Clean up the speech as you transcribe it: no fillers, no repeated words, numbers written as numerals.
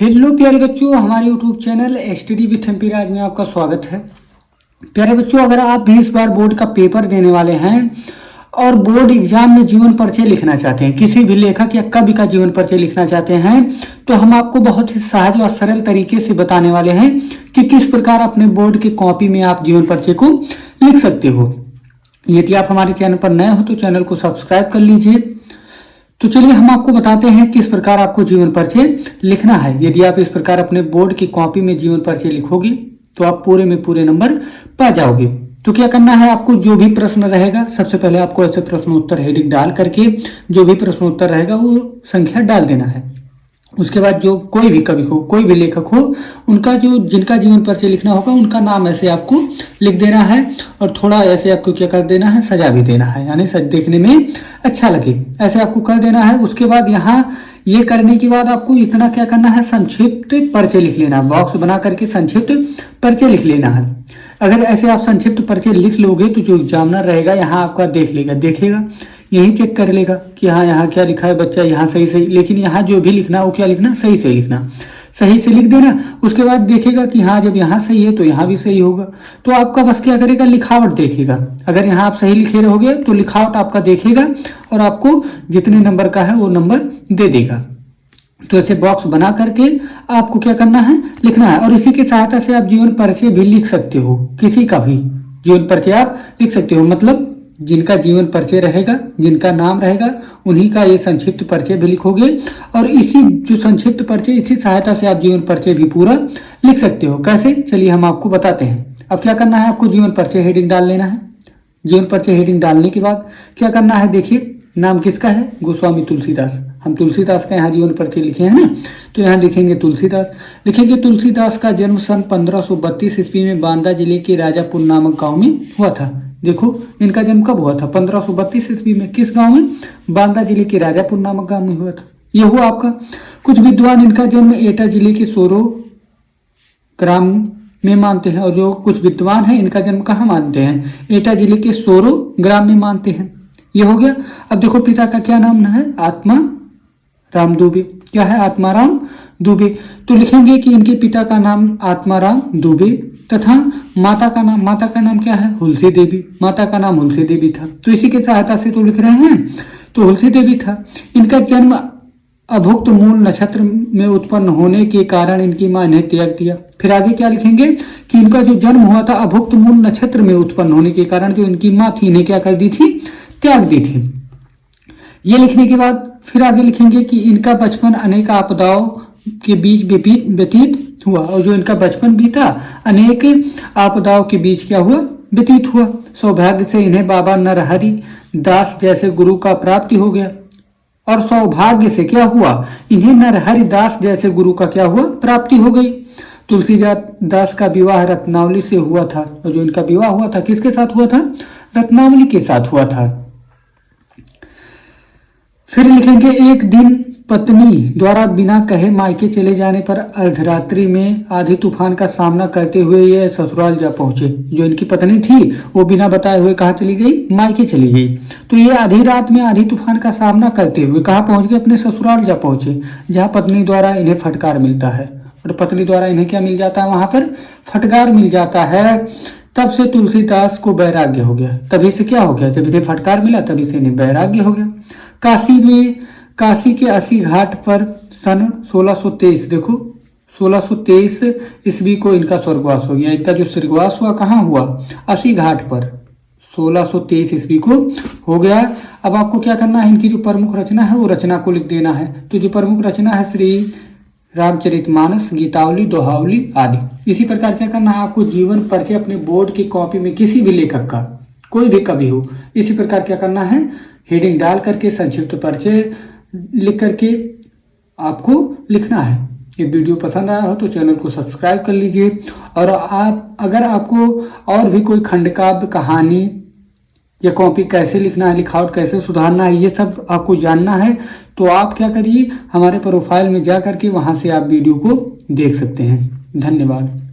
Hello प्यारे बच्चों, हमारे YouTube channel STD with MP Raj में आपका स्वागत है। प्यारे बच्चों, अगर आप भी इस बार बोर्ड का पेपर देने वाले हैं और बोर्ड एग्जाम में जीवन परिचय लिखना चाहते हैं, किसी भी लेखक या कवि का जीवन परिचय लिखना चाहते हैं, तो हम आपको बहुत ही सहज और सरल तरीके से बताने वाले हैं कि किस प्रकार अपने बोर्ड की कॉपी में आप जीवन परिचय को लिख सकते हो। यदि आप हमारे चैनल पर नए हो तो चैनल को सब्सक्राइब कर लीजिए। तो चलिए हम आपको बताते हैं किस प्रकार आपको जीवन परिचय लिखना है। यदि आप इस प्रकार अपने बोर्ड की कॉपी में जीवन परिचय लिखोगे तो आप पूरे में पूरे नंबर पा जाओगे। तो क्या करना है, आपको जो भी प्रश्न रहेगा सबसे पहले आपको ऐसे प्रश्नोत्तर हेडिंग डाल करके जो भी प्रश्नोत्तर रहेगा वो संख्या डाल देना है। उसके बाद जो कोई भी कवि हो, कोई भी लेखक हो, उनका जिनका जीवन परिचय लिखना होगा उनका नाम ऐसे आपको लिख देना है और थोड़ा ऐसे आपको क्या कर देना है, सजा भी देना है, यानी सज देखने में अच्छा लगे ऐसे आपको कर देना है। उसके बाद यहाँ ये करने के बाद आपको इतना क्या करना है, संक्षिप्त परिचय लिख लेना, बॉक्स बना करके संक्षिप्त परिचय लिख लेना है। अगर ऐसे आप संक्षिप्त परिचय लिख लोगे तो जो एग्जामिनर रहेगा यहाँ आपका देखेगा, यही चेक कर लेगा कि हाँ यहाँ क्या लिखा है बच्चा, यहाँ सही, लेकिन यहाँ जो भी लिखना वो क्या लिखना, सही से लिखना, सही से लिख देना। उसके बाद देखेगा कि हाँ जब यहाँ सही है तो यहाँ भी सही होगा। तो आपका बस क्या करेगा, लिखावट देखेगा। अगर यहाँ आप सही लिखे रहोगे तो लिखावट आपका देखेगा और आपको जितने नंबर का है वो नंबर दे देगा। तो ऐसे बॉक्स बना करके आपको क्या करना है, लिखना है। और इसी की सहायता से आप जीवन परिचय भी लिख सकते हो, किसी का भी जीवन परिचय आप लिख सकते हो। मतलब जिनका जीवन परिचय रहेगा, जिनका नाम रहेगा, उन्हीं का ये संक्षिप्त परिचय भी लिखोगे और इसी जो संक्षिप्त परिचय, इसी सहायता से आप जीवन परिचय भी पूरा लिख सकते हो। कैसे, चलिए हम आपको बताते हैं। अब क्या करना है, आपको जीवन परिचय हेडिंग डाल लेना है। जीवन परिचय हेडिंग डालने के बाद क्या करना है, देखिए नाम किसका है, गोस्वामी तुलसीदास। हम तुलसीदास का यहाँ जीवन परिचय लिखे हैं ना, तो यहाँ लिखेंगे तुलसीदास। लिखेंगे तुलसीदास का जन्म सन 1532 ईस्वी में बांदा जिले के राजापुर नामक गांव में हुआ था। देखो इनका जन्म कब हुआ था, 1532 ईस्वी में। किस गांव में, बांदा जिले के राजापुर नामक गांव में हुआ था। ये हुआ आपका। कुछ विद्वान इनका जन्म एटा जिले के सोरो ग्राम में मानते हैं और जो कुछ विद्वान है इनका जन्म कहाँ मानते हैं, एटा जिले के सोरो ग्राम में मानते हैं। ये हो गया। अब देखो पिता का क्या नाम है, आत्मा राम दुबे। क्या है, आत्माराम दुबे। तो लिखेंगे कि इनके पिता का नाम आत्माराम दुबे तथा माता का नाम क्या है, हुलसी देवी। माता का नाम हुलसी देवी था। तो इसी के सहायता से तो लिख रहे हैं, तो हुलसी देवी था। इनका जन्म अभुक्त मूल नक्षत्र में उत्पन्न होने के कारण इनकी मां ने त्याग दिया। फिर आगे क्या लिखेंगे कि इनका जो जन्म हुआ था अभुक्त मूल नक्षत्र में उत्पन्न होने के कारण जो इनकी मां थी इन्हें क्या कर दी थी, त्याग दी थी। ये लिखने के बाद फिर आगे लिखेंगे कि इनका बचपन अनेक आपदाओं के बीच व्यतीत हुआ और जो इनका बचपन भी था अनेक आपदाओं के बीच क्या हुआ, व्यतीत हुआ। सौभाग्य से इन्हें बाबा नरहरि दास जैसे गुरु का प्राप्ति हो गया। और सौभाग्य से क्या हुआ, इन्हें नरहरि दास जैसे गुरु का क्या हुआ, प्राप्ति हो गई। तुलसीदास का विवाह रत्नावली से हुआ था और जो इनका विवाह हुआ था किसके साथ हुआ था, रत्नावली के साथ हुआ था। फिर लिखेंगे एक दिन पत्नी द्वारा बिना कहे मायके चले जाने पर अर्धरात्रि में आधी तूफान का सामना करते हुए ये ससुराल जा पहुंचे। जो इनकी पत्नी थी वो बिना बताए हुए कहाँ चली गई, मायके चली गई। तो ये आधी रात में आधी तूफान का सामना करते हुए कहाँ पहुंच गए, अपने ससुराल जा पहुंचे, जहाँ पत्नी द्वारा इन्हें फटकार मिलता है। और पत्नी द्वारा इन्हें क्या मिल जाता है, वहां पर फटकार मिल जाता है। तब से तुलसीदास को वैराग्य हो गया। तभी से क्या हो गया, जब इन्हें फटकार मिला तभी से इन्हें वैराग्य हो गया। काशी के अस्सी घाट पर सन 1623, देखो 1623 ईस्वी को इनका स्वर्गवास हो गया। इनका जो स्वर्गवास हुआ कहाँ हुआ, अस्सी घाट पर 1623 ईस्वी को हो गया। अब आपको क्या करना है, इनकी जो प्रमुख रचना है वो रचना को लिख देना है। तो जो प्रमुख रचना है श्री रामचरितमानस, गीतावली, दोहावली आदि। इसी प्रकार क्या करना है, आपको जीवन परिचय अपने बोर्ड की कॉपी में किसी भी लेखक का, कोई भी कवि हो, इसी प्रकार क्या करना है, हेडिंग डाल करके संक्षिप्त परिचय लिख करके आपको लिखना है। ये वीडियो पसंद आया हो तो चैनल को सब्सक्राइब कर लीजिए। और अगर आपको और भी कोई खंडकाव्य, कहानी या कॉपी कैसे लिखना है, लिखावट कैसे सुधारना है, ये सब आपको जानना है तो आप क्या करिए, हमारे प्रोफाइल में जा करके वहाँ से आप वीडियो को देख सकते हैं। धन्यवाद।